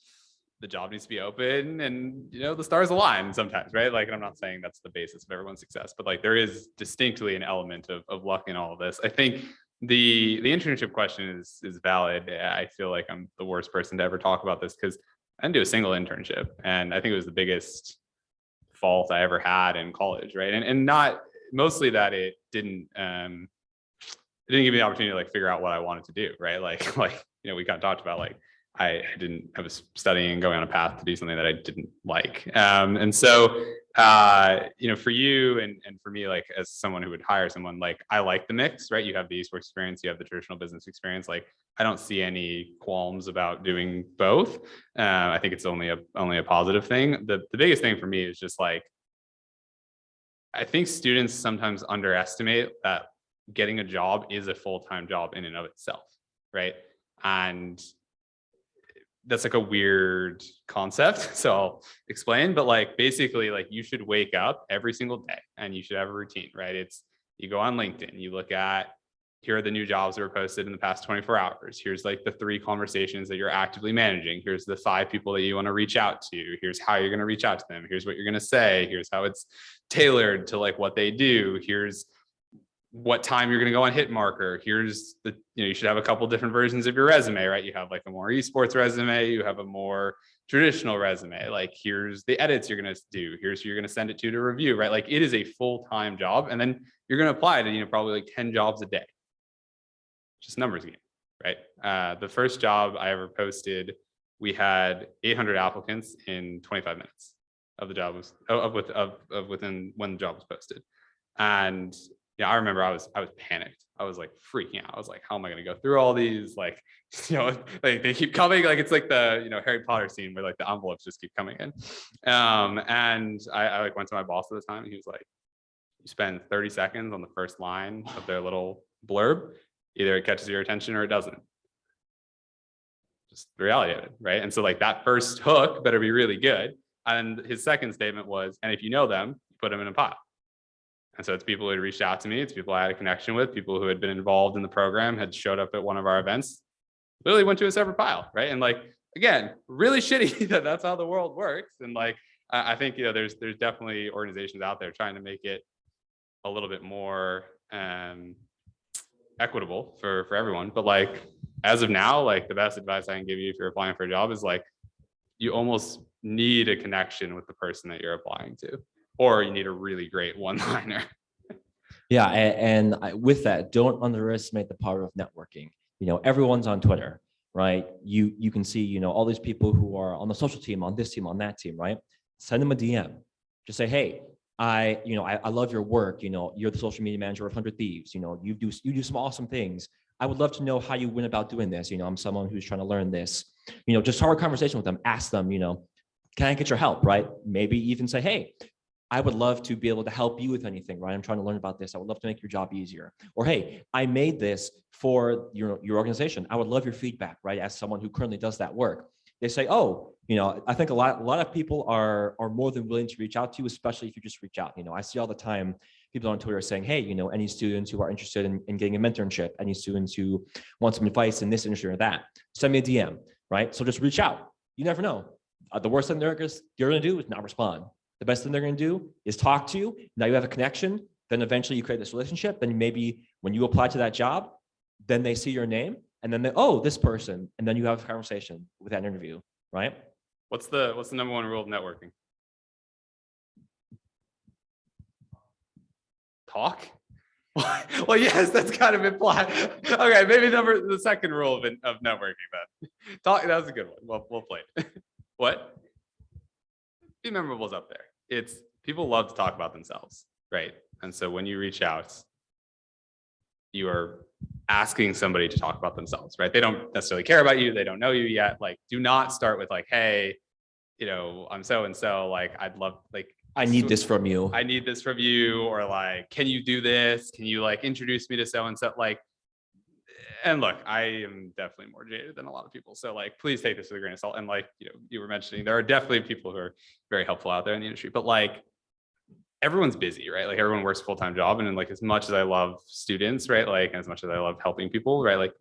S1: the job needs to be open and the stars align sometimes, right? Like, and I'm not saying that's the basis of everyone's success, but like there is distinctly an element of luck in all of this. I think the internship question is valid. I feel like I'm the worst person to ever talk about this because I didn't do a single internship, and I think it was the biggest fault I ever had in college, right? And not mostly that it didn't give me the opportunity to like figure out what I wanted to do, right? Like we kind of talked about like I was studying, going on a path to do something that I didn't like. And so, for you and for me, like as someone who would hire someone, like I like the mix, right? You have the esports experience, you have the traditional business experience. Like I don't see any qualms about doing both. I think it's only a positive thing. The biggest thing for me is just like, I think students sometimes underestimate that getting a job is a full-time job in and of itself, right? And that's like a weird concept. So I'll explain, but like basically like you should wake up every single day and you should have a routine, right? You go on LinkedIn, you look at, here are the new jobs that were posted in the past 24 hours. Here's like the 3 conversations that you're actively managing. Here's the 5 people that you want to reach out to. Here's how you're going to reach out to them. Here's what you're going to say. Here's how it's tailored to like what they do. Here's what time you're going to go on hit marker. Here's you should have a couple different versions of your resume, right? You have like a more esports resume, you have a more traditional resume. Like here's the edits you're going to do. Here's who you're going to send it to review, right? Like it is a full-time job. And then you're going to apply to, probably like 10 jobs a day. Just numbers game, right? The first job I ever posted, we had 800 applicants in 25 minutes of the job was within when the job was posted. And I remember I was panicked. I was like freaking out. I was like, how am I going to go through all these? Like, like they keep coming. Like it's like the Harry Potter scene where like the envelopes just keep coming in. And I like went to my boss at the time, and he was like, you spend 30 seconds on the first line of their little blurb. Either it catches your attention or it doesn't. Just the reality of it, right? And so like that first hook better be really good. And his second statement was, and if you know them, put them in a pile. And so it's people who had reached out to me. It's people I had a connection with, people who had been involved in the program, had showed up at one of our events, literally went to a separate pile, right? And like, again, really shitty that that's how the world works. And like, I think, you know, there's definitely organizations out there trying to make it a little bit more equitable for everyone. But like, as of now, like the best advice I can give you if you're applying for a job is like, you almost need a connection with the person that you're applying to, or you need a really great one-liner.
S2: Yeah, and with that, don't underestimate the power of networking. You know, everyone's on Twitter, right? You can see, you know, all these people who are on the social team, on this team, on that team, right? Send them a DM. Just say, hey, I love your work. You know, you're the social media manager of 100 Thieves. You know, you do some awesome things. I would love to know how you went about doing this. You know, I'm someone who's trying to learn this. You know, just start a conversation with them. Ask them, you know, can I get your help, right? Maybe even say, hey, I would love to be able to help you with anything, right? I'm trying to learn about this. I would love to make your job easier. Or, hey, I made this for your organization. I would love your feedback, right? As someone who currently does that work. They say, oh, you know, I think a lot of people are more than willing to reach out to you, especially if you just reach out. You know, I see all the time people on Twitter saying, hey, you know, any students who are interested in getting a mentorship, any students who want some advice in this industry or that, send me a DM, right? So just reach out. You never know. The worst thing you're going to do is not respond. The best thing they're going to do is talk to you. Now you have a connection. Then eventually you create this relationship. Then maybe when you apply to that job, then they see your name and then oh, this person. And then you have a conversation with that interview, right?
S1: What's the number one rule of networking? Talk? Well, yes, that's kind of implied. Okay, maybe the second rule of networking then. Talk, that was a good one. Well played. What? Be memorable is up there. It's people love to talk about themselves, right? And so when you reach out, you are asking somebody to talk about themselves, right? They don't necessarily care about you. They don't know you yet. Like, do not start with like, hey, you know, I'm so-and-so, like, I'd love, like,
S2: I need this from you.
S1: I need this from you. Or like, can you do this? Can you like introduce me to so-and-so? Like, and look, I am definitely more jaded than a lot of people. So like, please take this with a grain of salt. And like, you know, you were mentioning, there are definitely people who are very helpful out there in the industry, but like, everyone's busy, right? Like everyone works a full-time job. And then like, as much as I love students, right? Like, and as much as I love helping people, right? Like,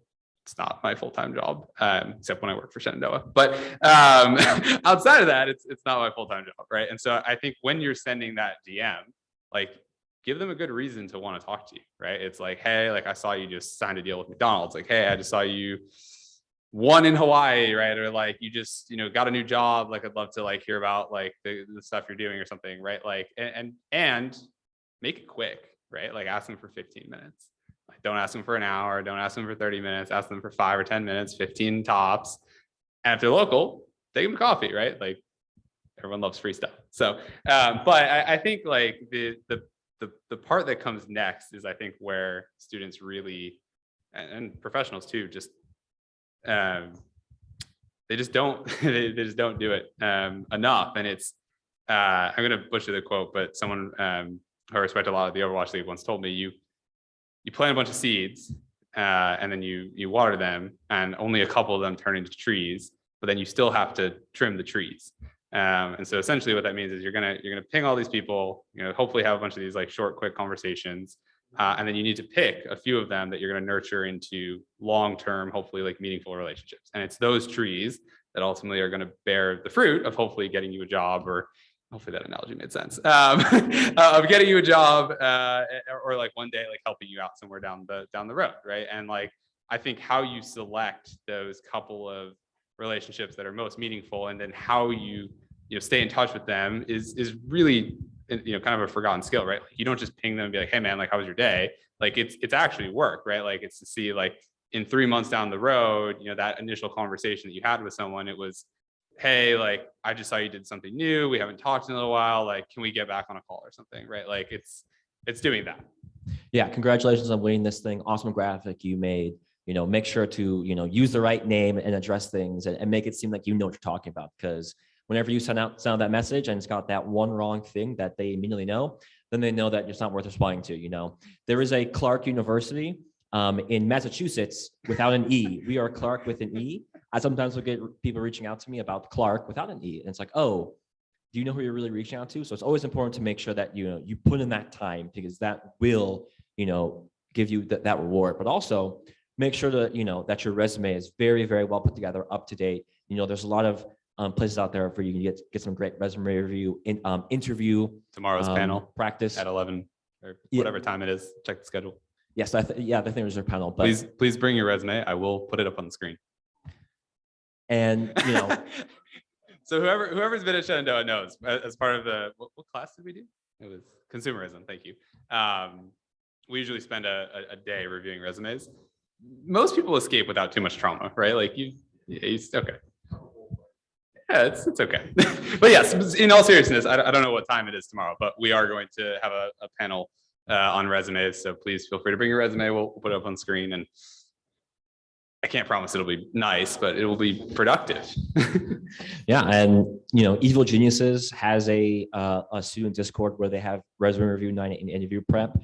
S1: it's not my full-time job, except when I work for Shenandoah. But outside of that, it's not my full-time job, right? And so I think when you're sending that DM, like, give them a good reason to want to talk to you, right? It's like, hey, like I saw you just signed a deal with McDonald's. Like, hey, I just saw you won in Hawaii, right? Or like you just, you know, got a new job. Like, I'd love to like hear about like the stuff you're doing or something, right? Like, and make it quick, right? Like ask them for 15 minutes. Like, don't ask them for an hour. Don't ask them for 30 minutes. Ask them for 5 or 10 minutes, 15 tops. And if they're local, take them to coffee, right? Like everyone loves free stuff. So, but I think like the part that comes next is I think where students really, and professionals too, just they just don't they just don't do it enough. And it's I'm gonna butcher the quote, but someone who I respect a lot at the Overwatch League once told me, you plant a bunch of seeds and then you water them, and only a couple of them turn into trees, but then you still have to trim the trees. And so essentially what that means is you're gonna ping all these people, you know, hopefully have a bunch of these like short, quick conversations. And then you need to pick a few of them that you're going to nurture into long-term, hopefully like meaningful relationships. And it's those trees that ultimately are going to bear the fruit of hopefully getting you a job, or hopefully that analogy made sense, of getting you a job, or like one day like helping you out somewhere down the road, right? And like, I think how you select those couple of relationships that are most meaningful, and then how you stay in touch with them is really, you know, kind of a forgotten skill, right? Like, you don't just ping them and be like, hey man, like, how was your day? Like it's actually work, right? Like it's to see like in 3 months down the road, you know, that initial conversation that you had with someone, it was, hey, like, I just saw you did something new. We haven't talked in a little while. Like, can we get back on a call or something, right? Like it's doing that.
S2: Yeah, congratulations on winning this thing. Awesome graphic you made. You know, make sure to, you know, use the right name and address things and make it seem like you know what you're talking about. Because whenever you send out that message and it's got that one wrong thing that they immediately know, then they know that it's not worth responding to. You know, there is a Clark University in Massachusetts without an E. We are Clark with an E. I sometimes will get people reaching out to me about Clark without an E. And it's like, oh, do you know who you're really reaching out to? So it's always important to make sure that, you put in that time, because that will, give you that reward. But also make sure that, that your resume is very, very well put together, up to date. There's a lot of places out there for you can get some great resume review, interview.
S1: Tomorrow's panel
S2: practice
S1: at 11 or
S2: Yeah.
S1: whatever time it is. Check the schedule.
S2: Yes, I think there's a panel, but
S1: Please bring your resume. I will put it up on the screen.
S2: and
S1: So whoever's been at Shenandoah knows, as part of the, what class did we do? It was consumerism. Thank you. We usually spend a day reviewing resumes. Most people escape without too much trauma, right? Like okay. Yeah, it's okay. But yes, in all seriousness, I don't know what time it is tomorrow, but we are going to have a panel on resumes. So please feel free to bring your resume. We'll put it up on screen, and I can't promise it'll be nice, but it will be productive.
S2: yeah, and Evil Geniuses has a student Discord where they have resume review night and interview prep.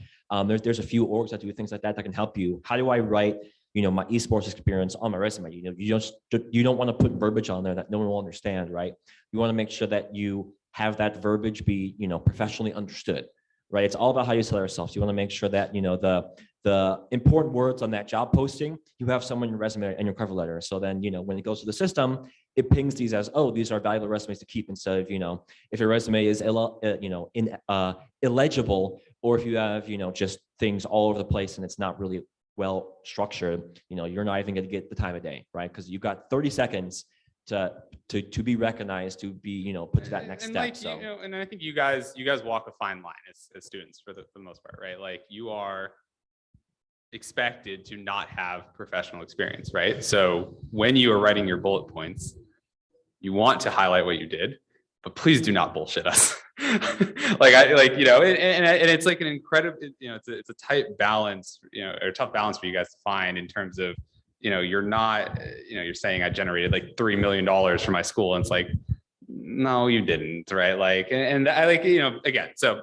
S2: There's a few orgs that do things like that can help you. How do I write my esports experience on my resume? You don't want to put verbiage on there that no one will understand, right? You want to make sure that you have that verbiage be professionally understood, right? It's all about how you sell yourself. So you want to make sure that the important words on that job posting, you have someone in your resume and your cover letter. So then, when it goes to the system, it pings these as, oh, these are valuable resumes to keep, instead of, if your resume is, illegible, or if you have, just things all over the place and it's not really well structured, you're not even going to get the time of day, right? Because you've got 30 seconds to be recognized, to be, put to that next step.
S1: Like,
S2: so,
S1: and I think you guys walk a fine line as students for the most part, right? Like, you are expected to not have professional experience, right? So when you are writing your bullet points, you want to highlight what you did, but please do not bullshit us. and it's like an incredible, it's a tight balance, or tough balance for you guys to find, in terms of, you're not, you're saying I generated like $3 million for my school, and it's like, no, you didn't, right? Like, and I like, again, so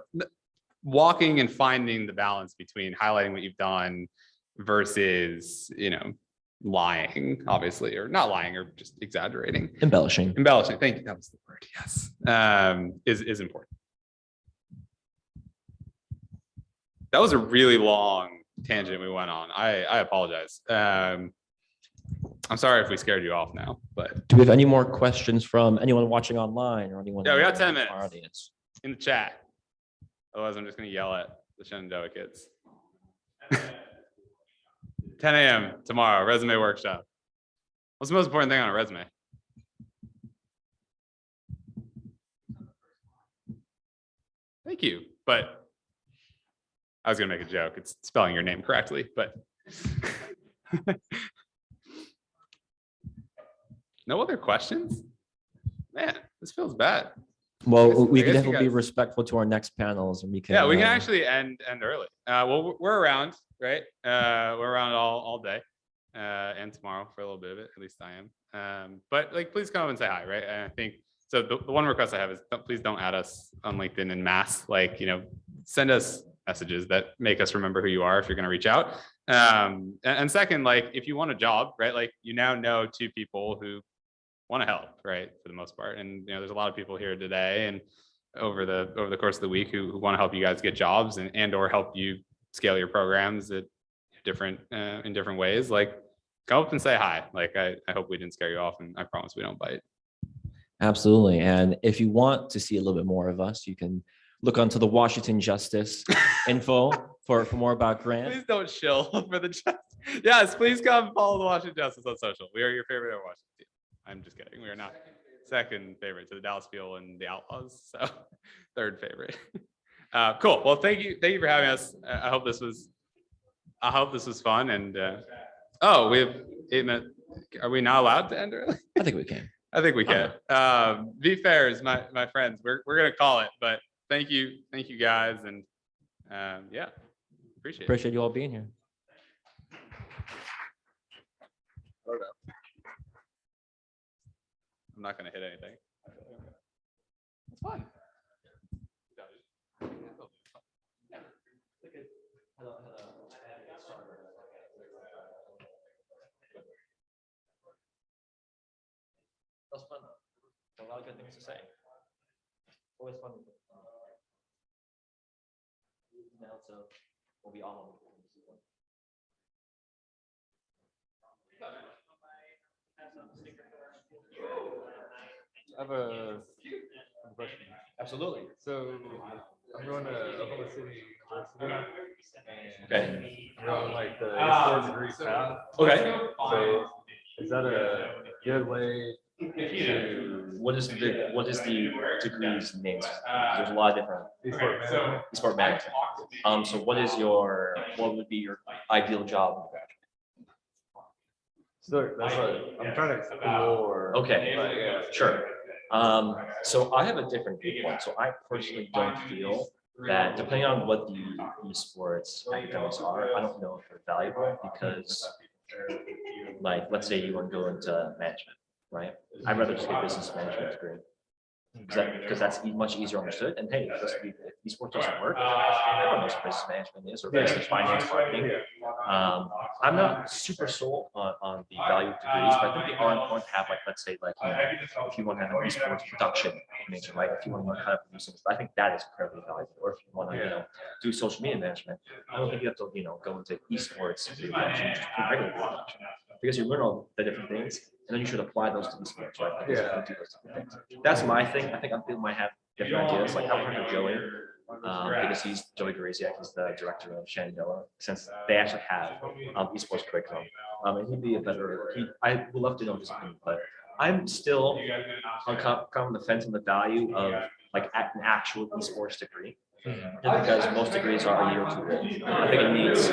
S1: walking and finding the balance between highlighting what you've done versus, lying, obviously, or not lying, or just exaggerating.
S2: embellishing.
S1: Thank you. That was the word. Yes. Is important. That was a really long tangent we went on. I apologize. I'm sorry if we scared you off now, but
S2: Do we have any more questions from anyone watching online, or anyone?
S1: Yeah, we got 10
S2: in
S1: minutes.
S2: our audience?
S1: in the chat. Otherwise, I'm just going to yell at the Shenandoah kids. 10 a.m. tomorrow, resume workshop. What's the most important thing on a resume? Thank you. But I was going to make a joke. It's spelling your name correctly, but no other questions? Man, this feels bad.
S2: Well, we
S1: I
S2: can
S1: guess you
S2: definitely be
S1: guys-
S2: respectful to our next panels, and we can.
S1: Yeah, we can actually end early. Well, we're around, right? We're around all day, and tomorrow for a little bit of it. At least I am. But like, please come and say hi, right? And I think so. The one request I have is please don't add us on LinkedIn en masse. Like, send us messages that make us remember who you are if you're going to reach out. And second, like, if you want a job, right? Like, you now know 2 people who want to help, right, for the most part. And there's a lot of people here today and over the course of the week who want to help you guys get jobs and or help you scale your programs at in different ways. Like, come up and say hi. Like, I hope we didn't scare you off, and I promise we don't bite.
S2: Absolutely. And if you want to see a little bit more of us, you can look onto the Washington Justice info for more about Grant.
S1: Please don't shill for the Justice. Yes, please come follow the Washington Justice on social. We are your favorite Washington team. I'm just kidding. We are not. Second favorite to the Dallas Fuel and the Outlaws. So 3rd favorite. Cool. Well, thank you for having us. I hope this was fun. And we have 8 minutes. Are we not allowed to end early?
S2: I think we can.
S1: I think we can. Be fair, is my friends. We're gonna call it, but thank you guys, and yeah, appreciate it.
S2: Appreciate you all being here.
S1: I'm not gonna hit anything. It's fun.
S2: That was fun. A lot of good things to say. always fun. Now, so we'll be all on.
S6: I have a question.
S2: Absolutely.
S6: So I'm going to Oklahoma City University.
S2: Okay.
S6: And I'm going like the esports degree path.
S2: Okay.
S6: So is that a good way to
S2: What is the degree's name? There's a lot of different
S6: esport management?
S2: sport management. So what would be your ideal job?
S6: So that's what I'm trying to explore.
S2: Okay.
S6: Like, yeah.
S2: Sure. So I have a different viewpoint. So I personally don't feel that depending on what the esports academics are, I don't know if they're valuable because, like, let's say you want to go into management, right? I'd rather just get a business management degree because that's much easier understood. And hey, if esports doesn't work, everyone knows what business management is or business finance marketing. I'm not super sold on the value of degrees, but I think they are important to have, like, let's say, like, if you want to have an esports production major, right? If you want to learn how to produce things, I think that is incredibly valuable. Or if you want to, do social media management, I don't think you have to, go into esports production, just do regular production, because you learn all the different things, and then you should apply those to esports, right? Because you can do those different things. That's my thing. I think other people might have different ideas. Like I work with Joey, because Joey Garaziak is the director of Shenandoah, since they actually have esports curriculum. And he'd be a better. I would love to know his opinion, but I'm still on the fence on the value of like an actual esports degree. Just because most degrees are a year or two old. I think it needs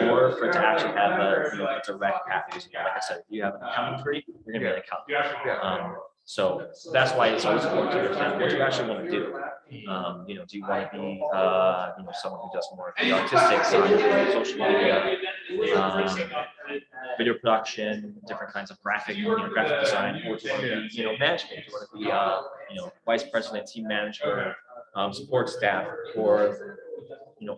S2: more for it to actually have a direct path. Because, like I said, if you have an accounting degree, you're going to be an accountant. So that's why it's always important to understand what you actually want to do. Do you want to be, someone who does more of the artistic side, social media, video production, different kinds of graphic design, or do you want to be, management? Do you want to be, vice president, team manager, support staff, or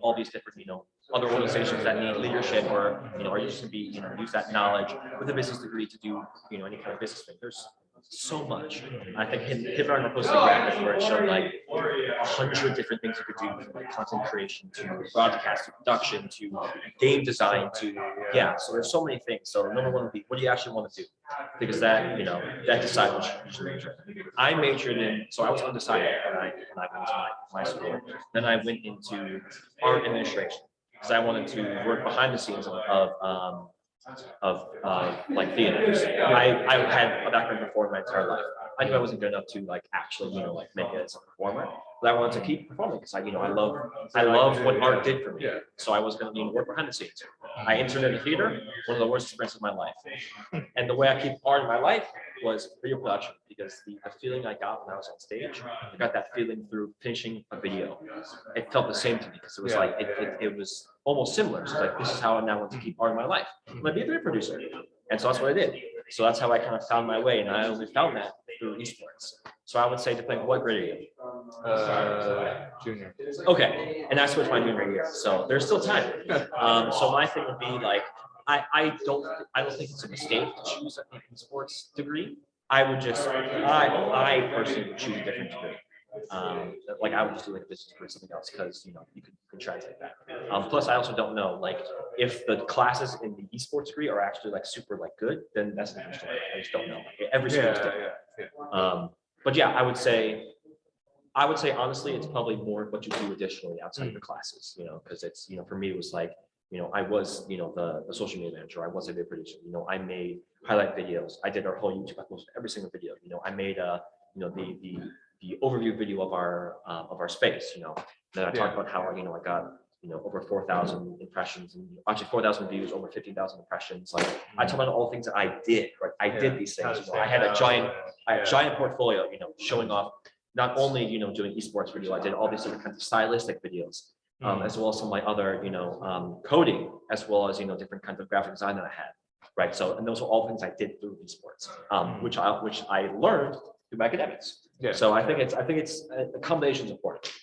S2: all these different other organizations that need leadership, or are you just going to be use that knowledge with a business degree to do any kind of business thing? There's so much. I think him and I posted a graphic where it showed like 100 different things you could do, from like content creation to broadcast to production to game design to so there's so many things. So number one would be, what do you actually want to do? Because that that decides what you should major in. I majored in, so I was undecided when I went to my school. Then I went into art administration because I wanted to work behind the scenes of like theaters. I had a background before my entire life. I knew I wasn't good enough to like actually make it as a performer, but I wanted to keep performing because I love what art did for me. So I was going to work behind the scenes. I interned in the theater, one of the worst experiences of my life. And the way I keep art in my life was video production, because the feeling I got when I was on stage, I got that feeling through finishing a video. It felt the same to me because it was like it was almost similar. So like, this is how I now want to keep art in my life. I'm gonna be a video producer. And so that's what I did. So that's how I kind of found my way. And I only found that through esports. So I would say, depending what grade are you?
S6: Junior.
S2: Okay. And I switched my junior year. So there's still time. So my thing would be like, I don't think it's a mistake to choose an esports degree. I would just, I personally would choose a different degree. Like I would just do like a business degree or something else, because you can translate that. Plus I also don't know, like, if the classes in the esports degree are actually like super like good, then that's an interesting. I just don't know. Like, every school is different. But yeah, I would say honestly, it's probably more what you do additionally outside of the classes, because it's, for me, it was like, I was, the social media manager. I was a video producer. I made highlight videos. I did our whole YouTube. I posted every single video. I made the overview video of our space. Then I talked about how I got over 4,000 impressions, and actually 4,000 views, over 15,000 impressions. Like I talked about all the things that I did. Right, I did these things. I had a giant portfolio. Showing off not only doing esports video. I did all these different kinds of stylistic videos. As well as some of my other, coding, as well as, different kinds of graphic design that I had, right? So, and those are all things I did through esports, which I learned through my academics. So I think it's a combination is important.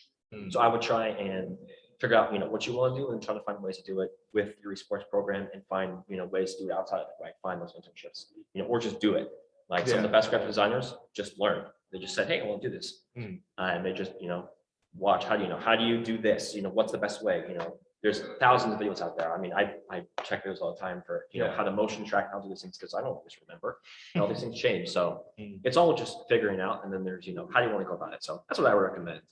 S2: So I would try and figure out, what you want to do, and try to find ways to do it with your esports program, and find, ways to do it outside of it, right? Find those internships, or just do it. Like some of the best graphic designers just learn. They just said, hey, I want to do this.
S6: Mm.
S2: And they just, watch, how do you do this? What's the best way? There's thousands of videos out there. I mean, I check those all the time for, how to motion track, how to do these things, because I don't always remember. And all these things change. So it's all just figuring out. And then there's, how do you want to go about it? So that's what I would recommend.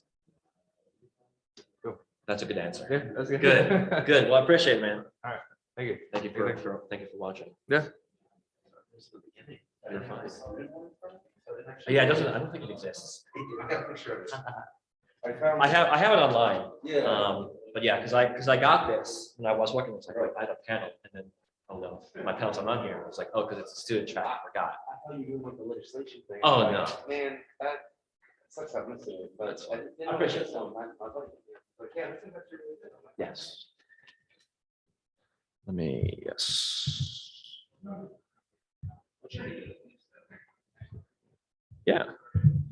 S6: Cool.
S2: That's a good answer.
S6: Yeah, that's good.
S2: Good, good. Well, I appreciate it, man.
S6: Thank you.
S2: Thank you for watching.
S1: Yeah.
S2: You're fine. Yeah, I don't think it exists. I have it online.
S4: Yeah.
S2: But yeah, because I got this when I was working, it's like, oh, I had a panel, and then, oh no, my panel's not on here. It's like, oh, because it's a student track, I forgot.
S4: I thought you were with the legislation thing.
S2: Oh,
S4: Like,
S2: no.
S4: Man, that sucks. I'm missing it, but
S2: That's fine.
S4: didn't
S2: I
S4: know
S2: appreciate
S4: this
S2: it.
S4: one. I was like, but yeah, I think that's really good.
S2: Yes. Yes. Yeah.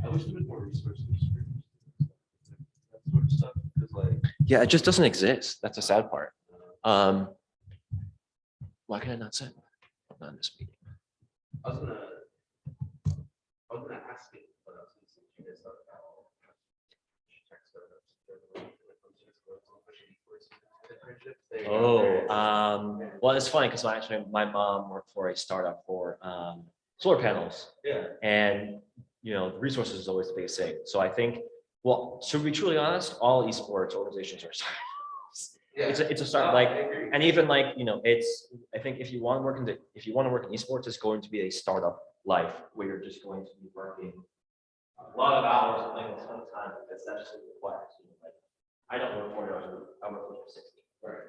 S6: I wish there was more resources. That sort of stuff, because like.
S2: Yeah, it just doesn't exist. That's the sad part. Why can I not say? I'm not in this meeting.
S4: I was gonna ask you, but I was gonna say you guys thought about tech startups.
S2: Well, it's funny because actually my mom worked for a startup for solar panels,
S4: Yeah.
S2: and the resources is always the biggest thing. So I think, well, to be truly honest, all esports organizations are startups.
S4: Yeah.
S2: It's a start,
S4: No,
S2: like,
S4: I agree.
S2: and even like, I think if you want to work in esports, it's going to be a startup life where you're just going to be working a lot of hours and playing a ton of time, because that's just what it requires. Like, I don't work 40 hours a week, I work for 60.
S4: Right.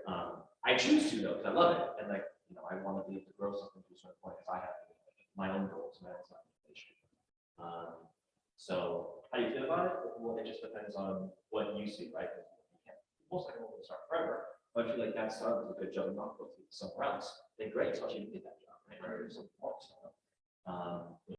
S2: I choose to though, because I love it, and like, I want to be able to grow something to a certain point if I have my own goals, my own motivation. So how do you feel about it? Well, it just depends on what you see, right? Most likely won't start forever, but if you like that startup is a good job, not go to somewhere else, then great, especially if you get that job, right? Or something else.